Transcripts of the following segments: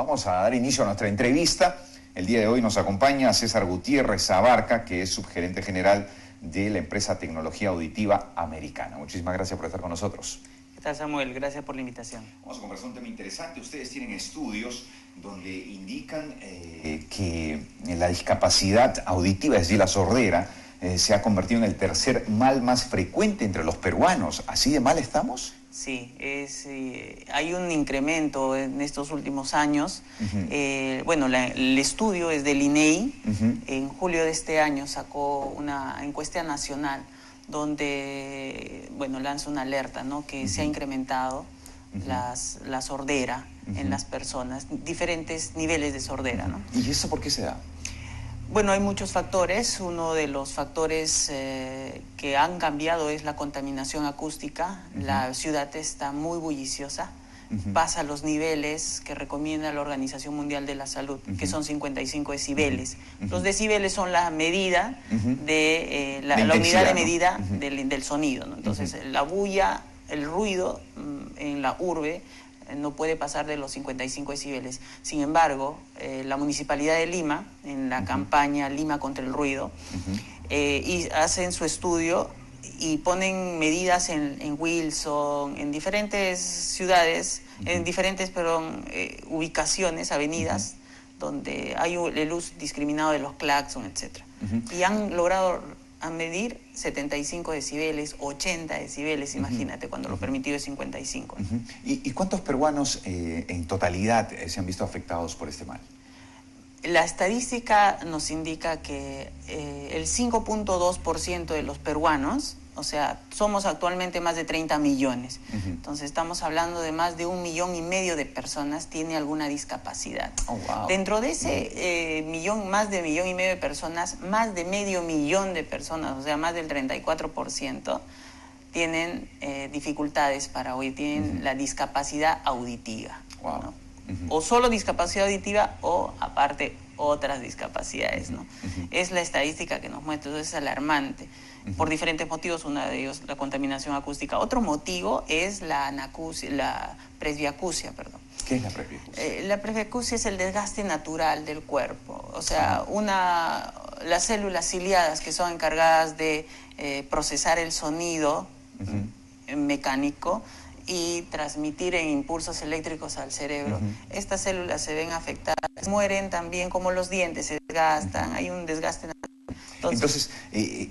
Vamos a dar inicio a nuestra entrevista. El día de hoy nos acompaña César Gutiérrez Abarca, que es subgerente general de la empresa Tecnología Auditiva Americana. Muchísimas gracias por estar con nosotros. ¿Qué tal, Samuel? Gracias por la invitación. Vamos a conversar un tema interesante. Ustedes tienen estudios donde indican que la discapacidad auditiva, es decir, la sordera, se ha convertido en el tercer mal más frecuente entre los peruanos. ¿Así de mal estamos? Sí, hay un incremento en estos últimos años. Bueno, el estudio es del INEI. En julio de este año sacó una encuesta nacional donde, bueno, lanza una alerta, ¿no? Que se ha incrementado la sordera en las personas, diferentes niveles de sordera, ¿no? ¿Y eso por qué se da? Bueno, hay muchos factores. Uno de los factores que han cambiado es la contaminación acústica. La ciudad está muy bulliciosa. Pasa los niveles que recomienda la Organización Mundial de la Salud, que son 55 decibeles. Los decibeles son la medida de la unidad de medida, ¿no? del sonido, ¿no? Entonces, la bulla, el ruido en la urbe no puede pasar de los 55 decibeles. Sin embargo, la Municipalidad de Lima, en la campaña Lima contra el ruido, y hacen su estudio y ponen medidas en Wilson, en diferentes ciudades, en diferentes ubicaciones, avenidas, donde hay el uso discriminado de los claxon, etc. Y han logrado medir 75 decibeles, 80 decibeles, imagínate, cuando lo permitido es 55. ¿Y cuántos peruanos en totalidad se han visto afectados por este mal? La estadística nos indica que el 5.2% de los peruanos, o sea, somos actualmente más de 30 millones. Entonces estamos hablando de más de 1,5 millones de personas tiene alguna discapacidad. Oh, wow. Dentro de ese más de 1,5 millones de personas, más de medio millón de personas, o sea, más del 34%, tienen dificultades para oír, tienen la discapacidad auditiva. Wow. ¿No? O solo discapacidad auditiva o aparte otras discapacidades, ¿no? Es la estadística que nos muestra, es alarmante. Por diferentes motivos, uno de ellos la contaminación acústica. Otro motivo es la presbiacusia, perdón. ¿Qué es la presbiacusia? La presbiacusia es el desgaste natural del cuerpo. O sea, las células ciliadas que son encargadas de procesar el sonido mecánico y transmitir en impulsos eléctricos al cerebro. Estas células se ven afectadas, mueren también, como los dientes se desgastan, hay un desgaste natural. Entonces,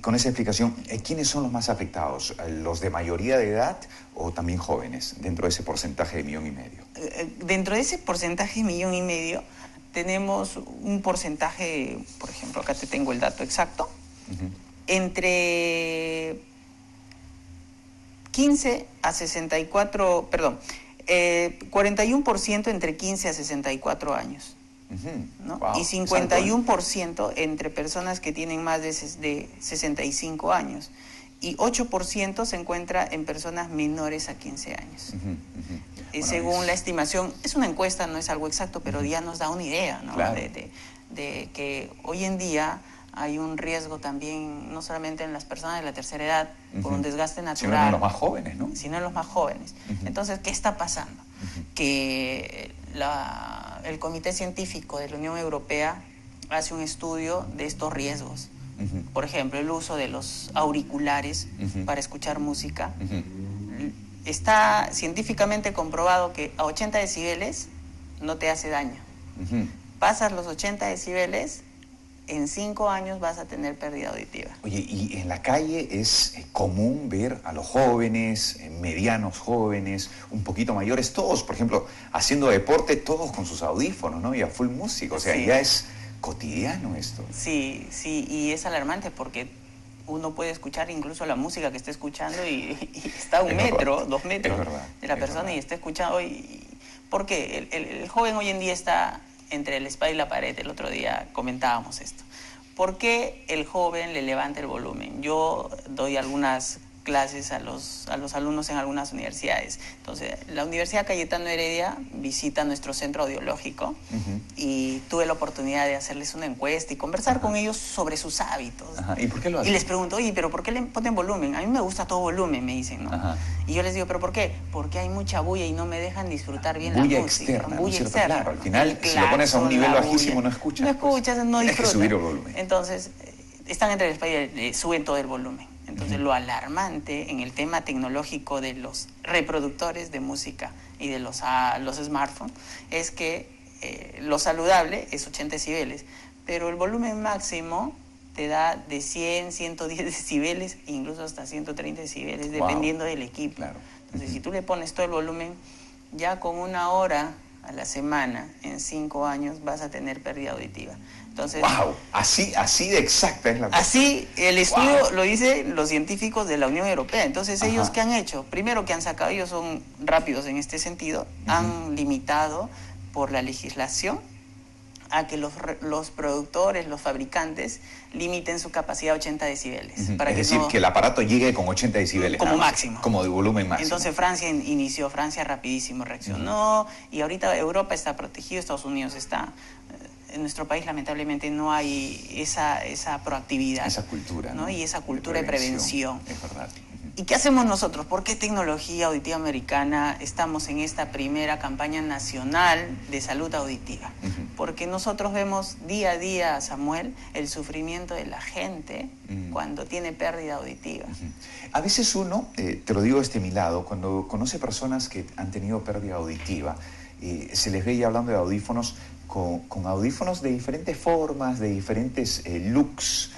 con esa explicación, ¿quiénes son los más afectados? ¿Los de mayoría de edad o también jóvenes, dentro de ese porcentaje de 1,5 millones? Dentro de ese porcentaje de 1,5 millones, tenemos un porcentaje, por ejemplo, acá te tengo el dato exacto, entre 15 a 64, perdón, 41% entre 15 a 64 años. ¿No? Wow, y 51% entre personas que tienen más de 65 años. Y 8% se encuentra en personas menores a 15 años. Según la estimación, es una encuesta, no es algo exacto, pero ya nos da una idea, ¿no? Claro. de que hoy en día hay un riesgo también, no solamente en las personas de la tercera edad, por un desgaste natural, sino en los más jóvenes, ¿no? Sino en los más jóvenes. Entonces, ¿qué está pasando? Que el Comité Científico de la Unión Europea hace un estudio de estos riesgos. Por ejemplo, el uso de los auriculares para escuchar música. Está científicamente comprobado que a 80 decibeles no te hace daño. Pasas los 80 decibeles, en 5 años vas a tener pérdida auditiva. Oye, y en la calle es común ver a los jóvenes, medianos jóvenes, un poquito mayores, todos, por ejemplo, haciendo deporte, todos con sus audífonos, ¿no? Y a full música, o sea, ya es cotidiano esto. Sí, y es alarmante porque uno puede escuchar incluso la música que está escuchando y está a 1 metro, 2 metros de la persona y está escuchando. Porque el joven hoy en día está entre la espada y la pared. El otro día comentábamos esto. ¿Por qué el joven le levanta el volumen? Yo doy algunas clases a los alumnos en algunas universidades. Entonces, la Universidad Cayetano Heredia visita nuestro centro audiológico y tuve la oportunidad de hacerles una encuesta y conversar con ellos sobre sus hábitos. ¿Y por qué lo hacen? Y les pregunto, oye, ¿pero por qué le ponen volumen? A mí me gusta todo volumen, me dicen, ¿no? Y yo les digo, ¿pero por qué? Porque hay mucha bulla y no me dejan disfrutar bien la música. Externa, bulla ¿no? externa. Claro, al final, si lo pones a un nivel bajísimo, no escuchas. No escuchas, pues, no disfrutas. Tienes que subir el volumen. Entonces, están entre el espacio, suben todo el volumen. Entonces, lo alarmante en el tema tecnológico de los reproductores de música y de los smartphones es que lo saludable es 80 decibeles, pero el volumen máximo te da de 100, 110 decibeles, incluso hasta 130 decibeles, dependiendo del equipo. Claro. Entonces, si tú le pones todo el volumen, ya con 1 hora a la semana, en 5 años, vas a tener pérdida auditiva. Entonces, ¡wow! Así de exacta es la cosa. Así el estudio lo dicen los científicos de la Unión Europea. Entonces, ellos, ¿qué han hecho? Primero, que han sacado, ellos son rápidos en este sentido, han limitado por la legislación a que los productores, los fabricantes, limiten su capacidad a 80 decibeles. Para que el aparato llegue con 80 decibeles. Como máximo. Como de volumen máximo. Entonces Francia rapidísimo reaccionó, y ahorita Europa está protegido, Estados Unidos está. En nuestro país, lamentablemente, no hay esa proactividad. Esa cultura, ¿no? Y esa cultura de prevención. Es verdad. ¿Y qué hacemos nosotros? ¿Por qué Tecnología Auditiva Americana estamos en esta primera campaña nacional de salud auditiva? Porque nosotros vemos día a día, Samuel, el sufrimiento de la gente cuando tiene pérdida auditiva. A veces uno, te lo digo desde mi lado, cuando conoce personas que han tenido pérdida auditiva, se les ve ya hablando de audífonos, con audífonos de diferentes formas, de diferentes looks,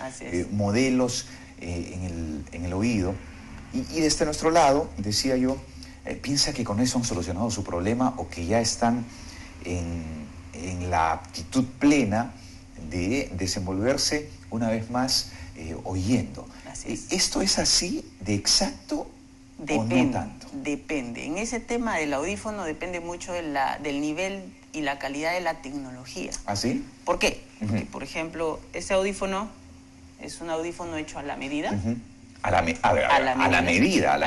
modelos en el oído. Y desde nuestro lado, decía yo, piensa que con eso han solucionado su problema, o que ya están en la aptitud plena de desenvolverse una vez más oyendo. ¿Esto es así de exacto o no tanto? Depende. En ese tema del audífono depende mucho del nivel y la calidad de la tecnología. ¿Ah, sí? ¿Por qué? Porque, por ejemplo, este audífono es un audífono hecho a la medida. A la medida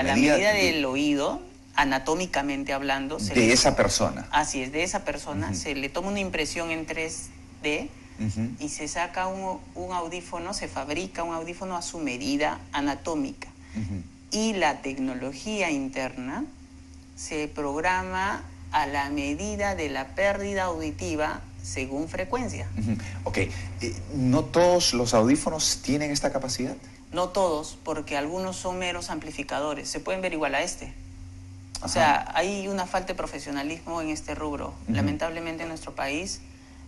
del oído, anatómicamente hablando. De esa persona. Así es, de esa persona. Se le toma una impresión en 3D y se saca un audífono, se fabrica un audífono a su medida anatómica. Y la tecnología interna se programa a la medida de la pérdida auditiva según frecuencia. Ok. ¿No todos los audífonos tienen esta capacidad? No todos, porque algunos son meros amplificadores. Se pueden ver igual a este. O sea, hay una falta de profesionalismo en este rubro. Lamentablemente en nuestro país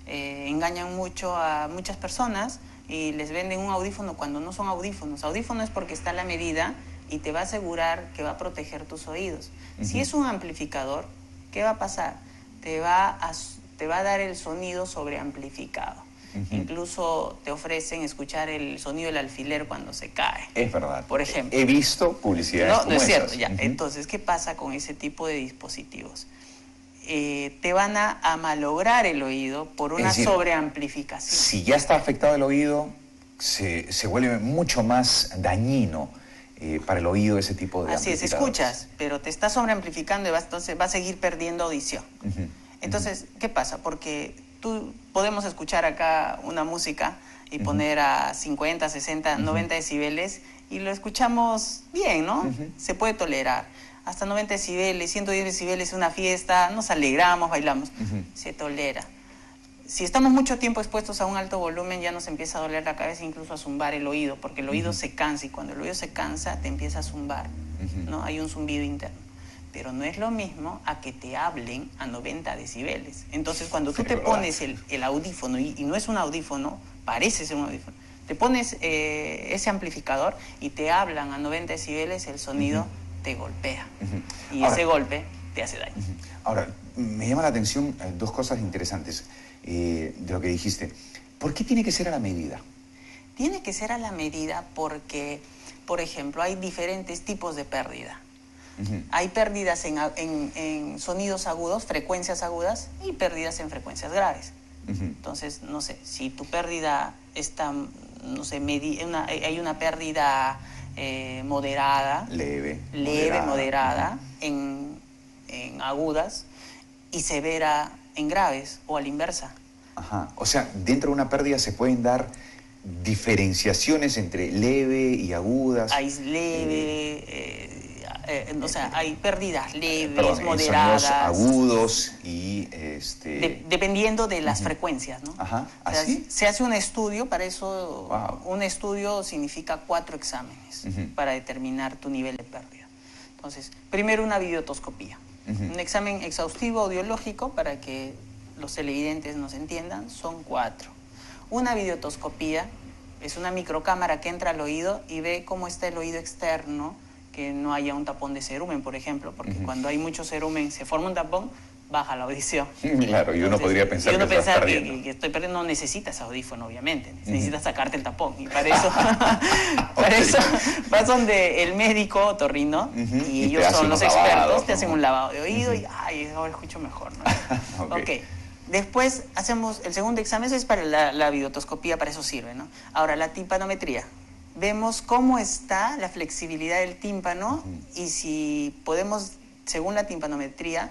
engañan mucho a muchas personas y les venden un audífono cuando no son audífonos. Audífono es porque está a la medida y te va a asegurar que va a proteger tus oídos. Si es un amplificador, ¿qué va a pasar? Te va a dar el sonido sobreamplificado. Incluso te ofrecen escuchar el sonido del alfiler cuando se cae. Es verdad. Por ejemplo. He visto publicidades como no es cierto, esas. ya. Entonces, ¿qué pasa con ese tipo de dispositivos? Te van a malograr el oído por una sobreamplificación. Si ya está afectado el oído, se vuelve mucho más dañino para el oído ese tipo de amplificadores. Así es, escuchas, pero te está sobreamplificando y entonces va a seguir perdiendo audición. Entonces, ¿qué pasa? Porque podemos escuchar acá una música y poner a 50, 60, 90 decibeles y lo escuchamos bien, ¿no? Se puede tolerar. Hasta 90 decibeles, 110 decibeles, una fiesta, nos alegramos, bailamos. Se tolera. Si estamos mucho tiempo expuestos a un alto volumen, ya nos empieza a doler la cabeza, incluso a zumbar el oído, porque el oído se cansa, y cuando el oído se cansa, te empieza a zumbar, ¿no? Hay un zumbido interno. Pero no es lo mismo a que te hablen a 90 decibeles. Entonces, cuando tú te pones el audífono, y no es un audífono, parece ser un audífono, te pones ese amplificador y te hablan a 90 decibeles, el sonido te golpea. Y ese golpe te hace daño. Ahora, me llama la atención dos cosas interesantes de lo que dijiste. ¿Por qué tiene que ser a la medida? Tiene que ser a la medida porque, por ejemplo, hay diferentes tipos de pérdida. Hay pérdidas en sonidos agudos, frecuencias agudas, y pérdidas en frecuencias graves. Entonces, no sé, si tu pérdida está, no sé, hay una pérdida moderada, leve, moderada, en agudas, y severa en graves, o a la inversa. Ajá. O sea, dentro de una pérdida se pueden dar diferenciaciones entre leve y agudas. Hay leve, o sea, hay pérdidas leves, perdón, moderadas. Sonidos agudos y... dependiendo de las frecuencias, ¿no? Ajá. O sea, ¿Así? se hace un estudio, para eso Wow. un estudio significa 4 exámenes para determinar tu nivel de pérdida. Entonces, primero una videotoscopía. Un examen exhaustivo audiológico, para que los televidentes nos entiendan, son 4. Una videotoscopía es una microcámara que entra al oído y ve cómo está el oído externo, que no haya un tapón de cerumen, por ejemplo, porque cuando hay mucho cerumen se forma un tapón, baja la audición. Claro, y uno podría pensar que estás perdiendo. Que estoy perdiendo. No necesitas audífono, obviamente, necesitas sacarte el tapón, y para eso vas donde el médico otorrino, y ellos son los expertos, te hacen un lavado de oído y ahora escucho mejor, ¿no? Ok. Después hacemos el segundo examen, eso es para la videotoscopía, para eso sirve, ¿no? Ahora, la timpanometría. Vemos cómo está la flexibilidad del tímpano y si podemos, según la timpanometría,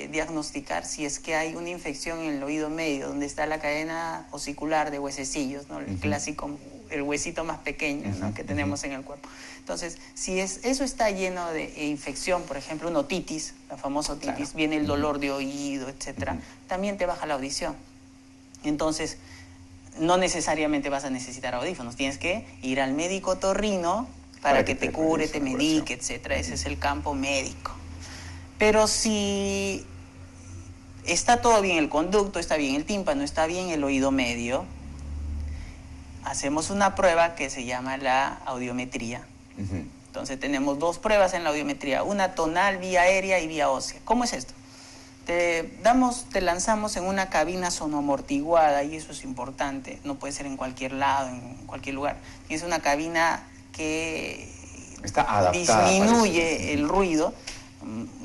diagnosticar si es que hay una infección en el oído medio, donde está la cadena osicular de huesecillos, ¿no? El clásico, el huesito más pequeño, ¿no? que tenemos en el cuerpo. Entonces, si eso está lleno de infección, por ejemplo, una otitis, la famosa otitis, claro, viene el dolor de oído, etcétera, también te baja la audición. Entonces, no necesariamente vas a necesitar audífonos, tienes que ir al médico otorrino para que te cure, te medique, etcétera. Ese es el campo médico. Pero si está todo bien el conducto, está bien el tímpano, está bien el oído medio, hacemos una prueba que se llama la audiometría. Entonces tenemos 2 pruebas en la audiometría, una tonal, vía aérea y vía ósea. ¿Cómo es esto? Te lanzamos en una cabina sonoamortiguada, y eso es importante, no puede ser en cualquier lado, en cualquier lugar. Es una cabina que está adaptada, disminuye el ruido,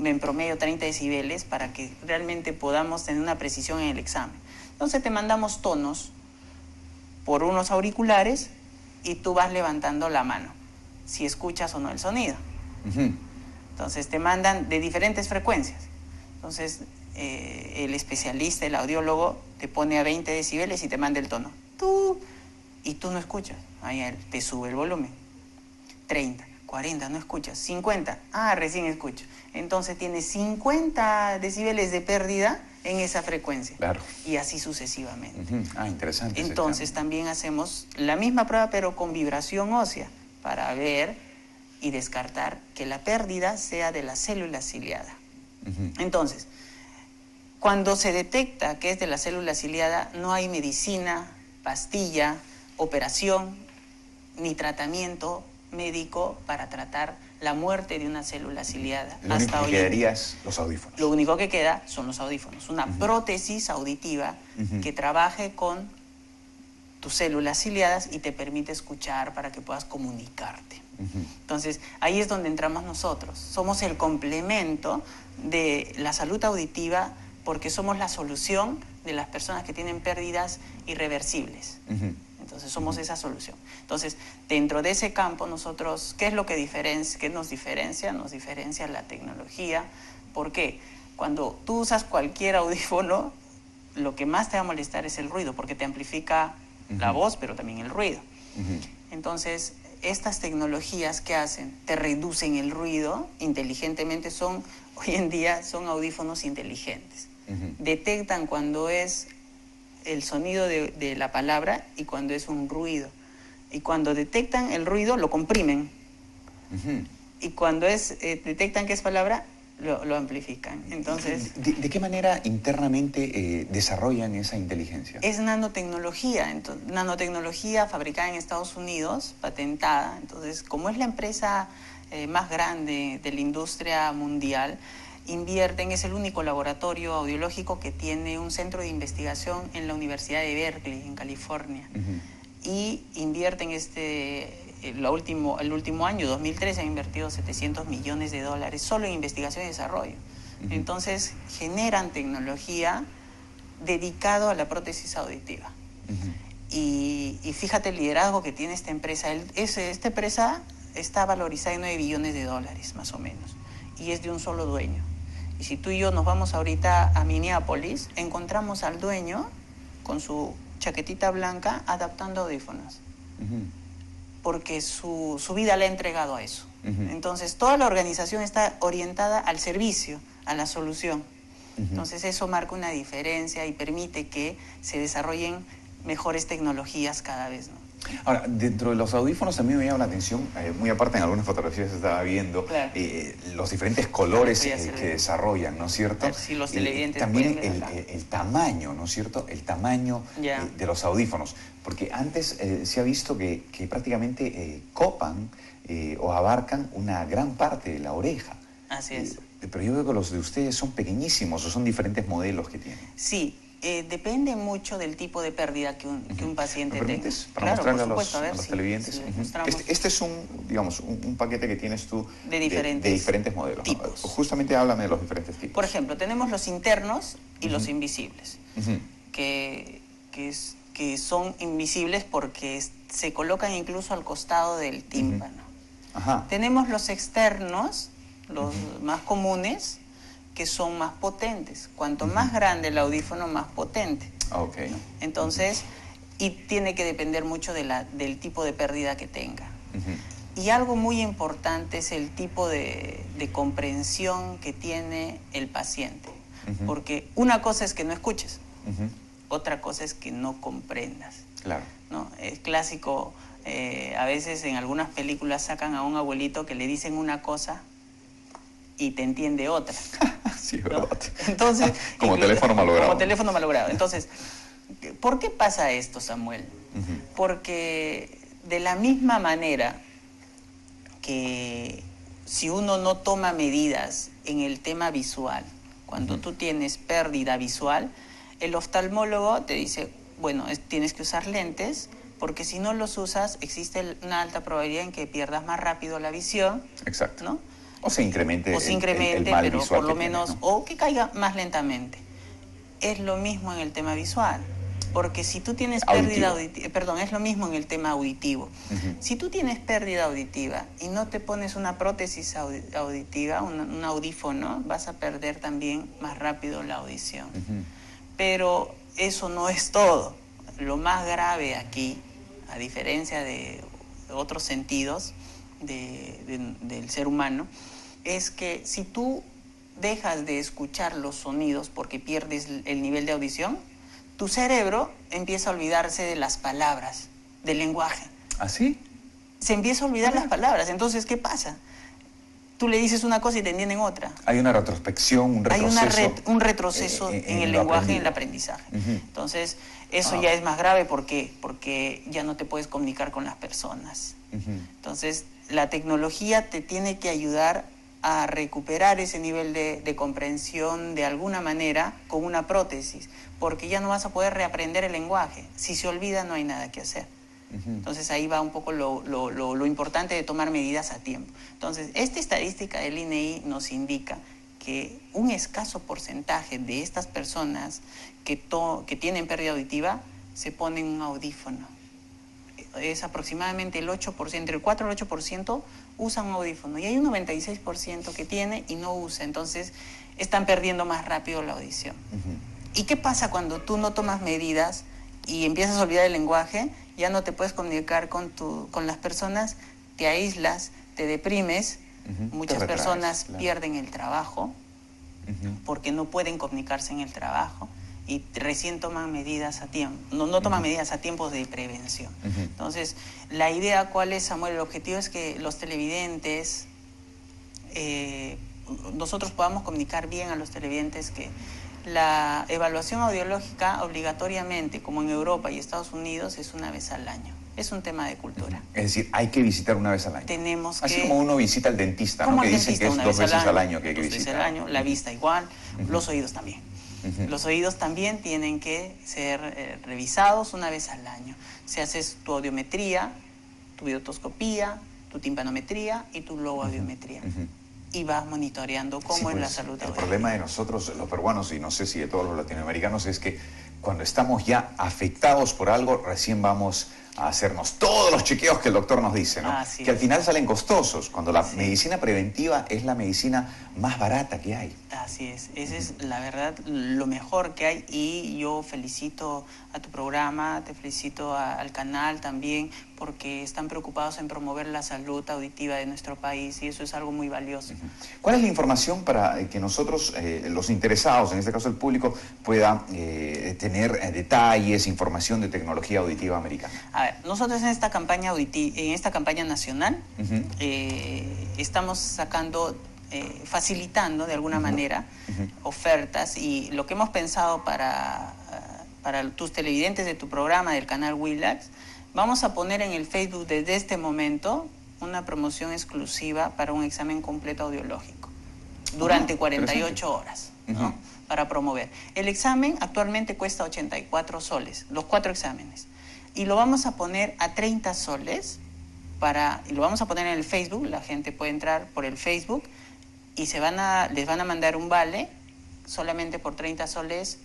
en promedio 30 decibeles, para que realmente podamos tener una precisión en el examen. Entonces te mandamos tonos por unos auriculares y tú vas levantando la mano, si escuchas o no el sonido. Entonces te mandan de diferentes frecuencias. Entonces, el especialista, el audiólogo, te pone a 20 decibeles y te manda el tono. Y tú no escuchas. Ahí te sube el volumen. 30, 40, no escuchas. 50, recién escucho. Entonces tienes 50 decibeles de pérdida en esa frecuencia. Claro. Y así sucesivamente. Interesante. Entonces también hacemos la misma prueba, pero con vibración ósea, para ver y descartar que la pérdida sea de la célula ciliada. Entonces, cuando se detecta que es de la célula ciliada, no hay medicina, pastilla, operación, ni tratamiento médico para tratar la muerte de una célula ciliada. Lo único que quedaría es los audífonos. Lo único que queda son los audífonos, una prótesis auditiva que trabaje con tus células ciliadas y te permite escuchar para que puedas comunicarte. Entonces, ahí es donde entramos nosotros. Somos el complemento de la salud auditiva, porque somos la solución de las personas que tienen pérdidas irreversibles. Entonces, somos esa solución. Entonces, dentro de ese campo, nosotros, ¿qué es lo que nos diferencia? Nos diferencia la tecnología. ¿Por qué? Cuando tú usas cualquier audífono, lo que más te va a molestar es el ruido, porque te amplifica la voz, pero también el ruido. Entonces, estas tecnologías que hacen, te reducen el ruido inteligentemente, hoy en día son audífonos inteligentes. Detectan cuando es el sonido de la palabra y cuando es un ruido. Y cuando detectan el ruido, lo comprimen. Y cuando detectan que es palabra, lo amplifican. Entonces, ¿De qué manera internamente desarrollan esa inteligencia? Es nanotecnología, nanotecnología fabricada en Estados Unidos, patentada. Entonces, como es la empresa más grande de la industria mundial, es el único laboratorio audiológico que tiene un centro de investigación en la Universidad de Berkeley, en California. Y invierten el último año, 2013, han invertido $700 millones solo en investigación y desarrollo. Entonces, generan tecnología dedicado a la prótesis auditiva. Y fíjate el liderazgo que tiene esta empresa. Esta empresa está valorizada en $9 billones, más o menos, y es de un solo dueño. Y si tú y yo nos vamos ahorita a Minneapolis, encontramos al dueño con su chaquetita blanca adaptando audífonos, porque su vida le ha entregado a eso. Entonces, toda la organización está orientada al servicio, a la solución. Entonces, eso marca una diferencia y permite que se desarrollen mejores tecnologías cada vez, ¿no? Ahora, dentro de los audífonos a mí me llama la atención, muy aparte en algunas fotografías estaba viendo, claro, los diferentes colores que desarrollan, ¿no es cierto? Claro, sí, los televidentes también el tamaño, ¿no es cierto? El tamaño de los audífonos, porque antes se ha visto que prácticamente copan o abarcan una gran parte de la oreja. Así es. Pero yo veo que los de ustedes son pequeñísimos o son diferentes modelos que tienen. Sí. Depende mucho del tipo de pérdida que un paciente tenga. ¿Me permites? Para mostrarle a los televidentes. Sí, este es un paquete que tienes tú de diferentes modelos, tipos. ¿No? Justamente háblame de los diferentes tipos. Por ejemplo, tenemos los internos y los invisibles, que son invisibles porque se colocan incluso al costado del tímpano. Tenemos los externos, los más comunes, que son más potentes. Cuanto más grande el audífono, más potente. Okay. Entonces, y tiene que depender mucho del tipo de pérdida que tenga. Y algo muy importante es el tipo de comprensión que tiene el paciente. Porque una cosa es que no escuches, otra cosa es que no comprendas. Claro. ¿No? Es clásico, a veces en algunas películas sacan a un abuelito que le dicen una cosa y te entiende otra. Sí, verdad. ¿No? Entonces, como teléfono malogrado. Como teléfono malogrado. Entonces, ¿por qué pasa esto, Samuel? Porque de la misma manera que si uno no toma medidas en el tema visual, cuando tú tienes pérdida visual, el oftalmólogo te dice, bueno, tienes que usar lentes, porque si no los usas, existe una alta probabilidad en que pierdas más rápido la visión. Exacto. ¿No? O se incremente, el mal pero por lo menos, tienes, ¿no? O que caiga más lentamente. Es lo mismo en el tema visual, porque si tú tienes pérdida auditiva, es lo mismo en el tema auditivo. Si tú tienes pérdida auditiva y no te pones una prótesis auditiva, un audífono, vas a perder también más rápido la audición. Pero eso no es todo. Lo más grave aquí, a diferencia de otros sentidos del ser humano, es que si tú dejas de escuchar los sonidos porque pierdes el nivel de audición, tu cerebro empieza a olvidarse de las palabras, del lenguaje. ¿Ah, sí? Se empieza a olvidar las palabras. Entonces, ¿qué pasa? Tú le dices una cosa y te entienden otra. Hay una retrospección, un retroceso. Hay un retroceso en el lenguaje y en el aprendizaje. Entonces, eso ya es más grave. ¿Por qué? Porque ya no te puedes comunicar con las personas. Entonces, la tecnología te tiene que ayudar a recuperar ese nivel de comprensión de alguna manera con una prótesis, porque ya no vas a poder reaprender el lenguaje. Si se olvida, no hay nada que hacer. Entonces ahí va un poco lo importante de tomar medidas a tiempo. Entonces, esta estadística del INEI nos indica que un escaso porcentaje de estas personas que tienen pérdida auditiva se ponen un audífono. Es aproximadamente el 8%, entre el 4 y el 8% usan un audífono. Y hay un 96% que tiene y no usa. Entonces, están perdiendo más rápido la audición. ¿Y qué pasa cuando tú no tomas medidas y empiezas a olvidar el lenguaje? Ya no te puedes comunicar con las personas, te aíslas, te deprimes. Muchas personas pierden el trabajo porque no pueden comunicarse en el trabajo. Y recién toman medidas a tiempo, no toman medidas a tiempo de prevención. Entonces, la idea, ¿cuál es, Samuel? El objetivo es que los televidentes, nosotros podamos comunicar bien a los televidentes que la evaluación audiológica obligatoriamente, como en Europa y Estados Unidos, es una vez al año. Es un tema de cultura. Es decir, hay que visitar una vez al año. Así como uno visita al dentista, ¿no? Que dicen que es 2 veces al año que hay que visitar. 2 veces al año, la vista igual, los oídos también. Los oídos también tienen que ser revisados una vez al año. Se hace tu audiometría, tu biotoscopía, tu timpanometría y tu logoaudiometría. Y vas monitoreando cómo es la salud auditiva. El problema de nosotros, los peruanos, y no sé si de todos los latinoamericanos, es que cuando estamos ya afectados por algo, recién vamos a hacernos todos los chequeos que el doctor nos dice, ¿no? Que al final salen costosos, cuando la medicina preventiva es la medicina más barata que hay. Así es, esa es la verdad, lo mejor que hay, y yo felicito a tu programa, te felicito al canal también, porque están preocupados en promover la salud auditiva de nuestro país, y eso es algo muy valioso. ¿Cuál es la información para que nosotros, los interesados, en este caso el público, pueda tener detalles, información de tecnología auditiva americana? A ver, nosotros en esta campaña nacional estamos sacando, facilitando de alguna manera ofertas, y lo que hemos pensado para tus televidentes de tu programa del canal Willax, vamos a poner en el Facebook desde este momento una promoción exclusiva para un examen completo audiológico durante 48 horas, ¿no? Para promover. El examen actualmente cuesta 84 soles, los 4 exámenes, y lo vamos a poner a 30 soles y lo vamos a poner en el Facebook. La gente puede entrar por el Facebook y les van a mandar un vale solamente por 30 soles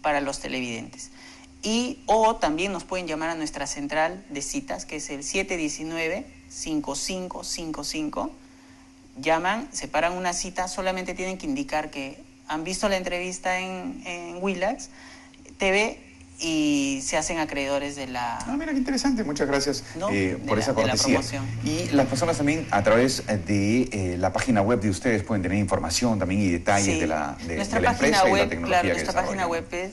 para los televidentes. O también nos pueden llamar a nuestra central de citas, que es el 719-5555. Llaman, separan una cita, solamente tienen que indicar que han visto la entrevista en Willax TV y se hacen acreedores de la... Ah, mira, qué interesante. Muchas gracias por esa cortesía. Y las personas también, a través de la página web de ustedes, pueden tener información también y detalles de la empresa y la tecnología. Claro, nuestra página web es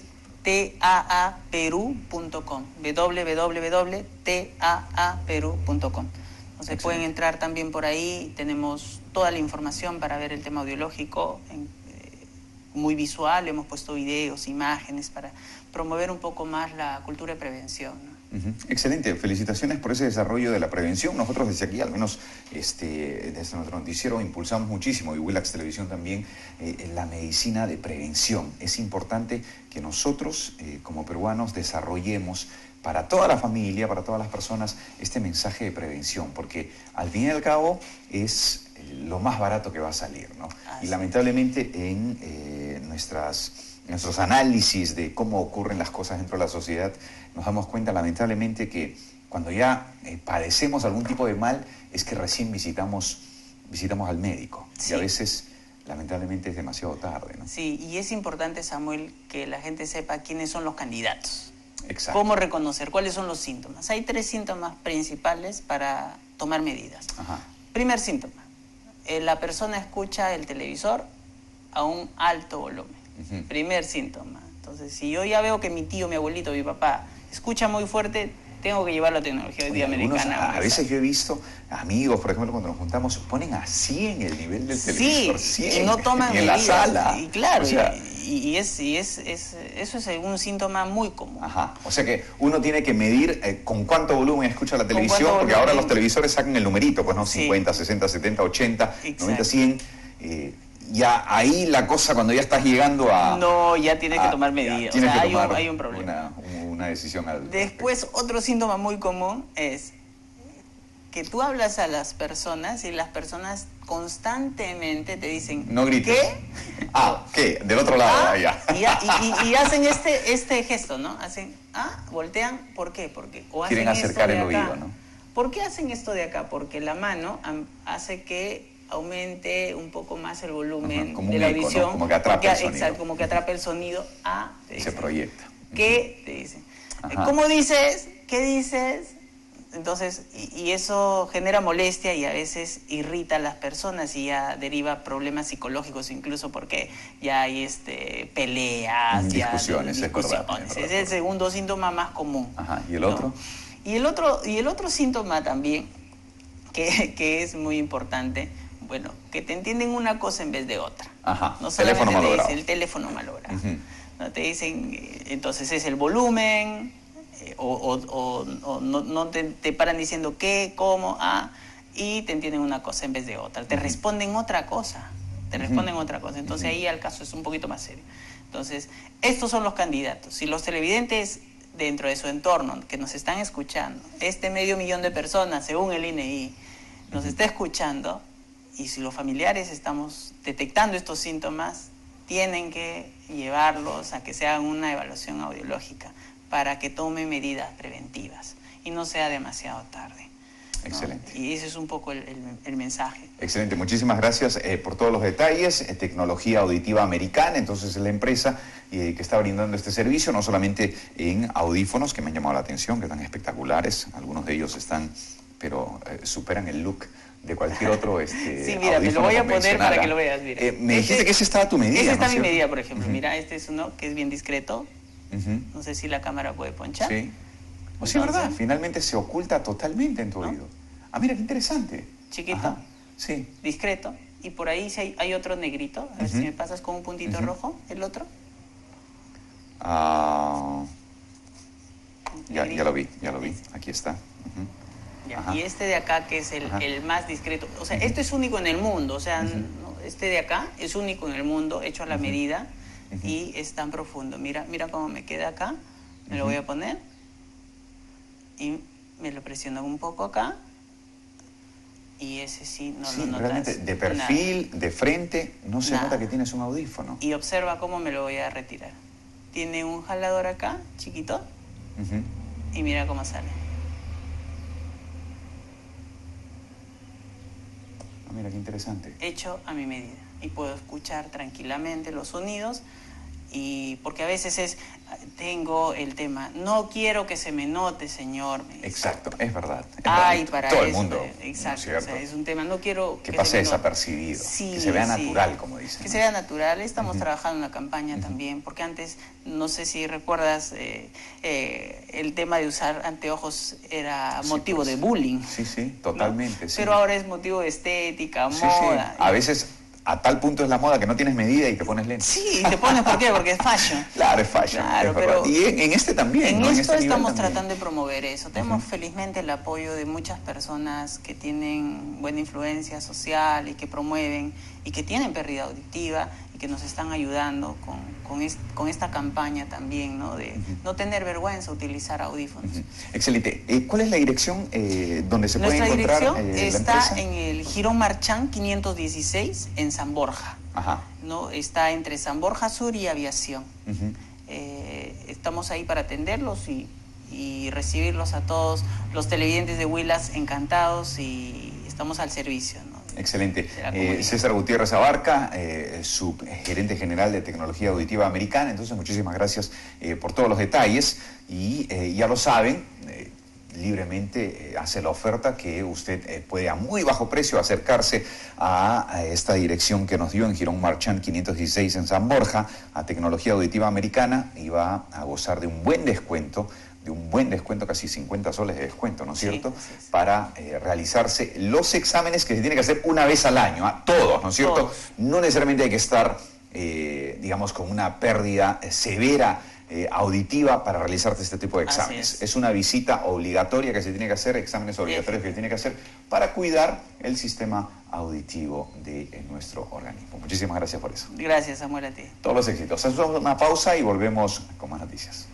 taaperú.com, www.taaperú.com. Entonces pueden entrar también por ahí, tenemos toda la información para ver el tema audiológico, muy visual, hemos puesto videos, imágenes para promover un poco más la cultura de prevención, ¿no? Excelente, felicitaciones por ese desarrollo de la prevención. Nosotros desde aquí, al menos desde nuestro noticiero, impulsamos muchísimo, y Willax Televisión también, la medicina de prevención. Es importante que nosotros, como peruanos, desarrollemos para toda la familia, para todas las personas, este mensaje de prevención, porque al fin y al cabo es lo más barato que va a salir, ¿no? Y lamentablemente en nuestros análisis de cómo ocurren las cosas dentro de la sociedad, nos damos cuenta lamentablemente que cuando ya padecemos algún tipo de mal, es que recién visitamos al médico. Sí. Y a veces, lamentablemente, es demasiado tarde, ¿no? Sí, y es importante, Samuel, que la gente sepa quiénes son los candidatos. Exacto. Cómo reconocer, cuáles son los síntomas. Hay 3 síntomas principales para tomar medidas. Ajá. Primer síntoma, la persona escucha el televisor a un alto volumen. Primer síntoma. Entonces, si yo ya veo que mi tío, mi abuelito, mi papá escucha muy fuerte, tengo que llevar la tecnología hoy día americana. A veces yo he visto amigos, por ejemplo, cuando nos juntamos, ponen a 100 el nivel del televisor. 100, y no toman en la sala. Y claro, o sea, eso es un síntoma muy común. Ajá. O sea que uno tiene que medir con cuánto volumen escucha la televisión, porque ahora los televisores sacan el numerito, pues no, 50, 60, 70, 80, exacto. 90, 100. Ya ahí la cosa, cuando ya estás llegando a... No, ya tienes que tomar medidas. O sea, hay un problema. Una decisión al Después, otro síntoma muy común es que tú hablas a las personas y las personas constantemente te dicen... No grites. ¿Qué? ¿Qué? Del otro lado, allá. Y hacen este gesto, ¿no? Hacen, voltean, ¿por qué? Porque quieren acercar el oído, ¿no? ¿Por qué hacen esto de acá? Porque la mano hace que aumente un poco más el volumen de la audición, ¿no? Como que atrapa el sonido. Exacto, como que atrapa el sonido. Se proyecta. ¿Qué? Te dicen. ¿Cómo dices? ¿Qué dices? Entonces, y eso genera molestia y a veces irrita a las personas y ya deriva problemas psicológicos, incluso porque ya hay peleas, discusiones. Es verdad. Es el segundo síntoma más común. Ajá. ¿Y el otro? ¿No? Y el otro síntoma también, que es muy importante, bueno, que te entienden una cosa en vez de otra. Ajá. No solamente te dicen el teléfono malogrado. No te dicen, entonces es el volumen, o no te paran diciendo qué, cómo, y te entienden una cosa en vez de otra. Te responden otra cosa. Entonces ahí el caso es un poquito más serio. Entonces, estos son los candidatos. Si los televidentes dentro de su entorno que nos están escuchando, 500,000 de personas, según el INEI, nos está escuchando, y si los familiares estamos detectando estos síntomas, tienen que llevarlos a que se hagan una evaluación audiológica para que tomen medidas preventivas y no sea demasiado tarde. Excelente. ¿No? Y ese es un poco el mensaje. Excelente, muchísimas gracias por todos los detalles. Tecnología Auditiva Americana, entonces es la empresa que está brindando este servicio, no solamente en audífonos, que me han llamado la atención, que están espectaculares. Algunos de ellos están, pero superan el look de cualquier otro sí, mira, te lo voy a poner para que lo veas. Mira. Me dijiste que ese estaba a tu medida. Ese está ¿no mi medida, por ejemplo. Mira, este es uno que es bien discreto. No sé si la cámara puede ponchar. Sí. O sea, ¿verdad? Finalmente se oculta totalmente en tu oído. Ah, mira, qué interesante. Chiquito. Ajá. Sí. Discreto. Y por ahí sí hay otro negrito. A ver si me pasas con un puntito rojo. ¿El otro? Ya lo vi. Aquí está. Ya. Y este de acá, que es el más discreto. O sea, esto es único en el mundo. O sea, ¿no? Este de acá es único en el mundo, hecho a la medida. Y es tan profundo. Mira cómo me queda acá. Me lo voy a poner. Y me lo presiono un poco acá. Y ese sí no lo notas. Realmente de perfil, nada. De frente, no se nota que tienes un audífono. Y observa cómo me lo voy a retirar. Tiene un jalador acá, chiquito. Y mira cómo sale. Mira qué interesante. Hecho a mi medida. Y puedo escuchar tranquilamente los sonidos. Y porque a veces tengo el tema, no quiero que se me note, señor. Exacto, es verdad. Para todo eso, el mundo. Exacto, ¿no? O sea, es un tema, no quiero que pase desapercibido, que se vea natural, como dicen. Que se vea natural. Estamos trabajando en una campaña también, porque antes, no sé si recuerdas, el tema de usar anteojos era motivo de bullying. Sí, totalmente. ¿No? Sí. Pero ahora es motivo de estética, moda. A veces... A tal punto es la moda que no tienes medida y te pones lentes. Sí, te pones, ¿por qué? Porque es fashion. Claro, es fashion. Claro, es pero y en este también. En ¿no? esto en este estamos tratando de promover eso. Tenemos felizmente el apoyo de muchas personas que tienen buena influencia social y que promueven y que tienen pérdida auditiva y que nos están ayudando con esta campaña también, ¿no? De no tener vergüenza utilizar audífonos. Excelente. ¿Cuál es la dirección donde se puede encontrar Nuestra dirección está la empresa? en el Girón Marchán 516 en San Borja. ¿No? Está entre San Borja Sur y Aviación. Estamos ahí para atenderlos y recibirlos a todos los televidentes de Huilas encantados y estamos al servicio, ¿no? Excelente. César Gutiérrez Abarca, subgerente general de Tecnología Auditiva Americana. Entonces, muchísimas gracias por todos los detalles y ya lo saben, libremente hace la oferta que usted puede a muy bajo precio acercarse a esta dirección que nos dio en Girón Marchán 516 en San Borja, a Tecnología Auditiva Americana, y va a gozar de un buen descuento, casi 50 soles de descuento, ¿no es cierto? Sí. Para realizarse los exámenes que se tiene que hacer una vez al año, a todos, ¿no es cierto? Todos. No necesariamente hay que estar, digamos, con una pérdida severa auditiva para realizarte este tipo de exámenes. Es una visita obligatoria que se tiene que hacer, exámenes obligatorios que se tiene que hacer para cuidar el sistema auditivo de nuestro organismo. Muchísimas gracias por eso. Gracias, Samuel, a ti. Todos los éxitos. Hacemos una pausa y volvemos con más noticias.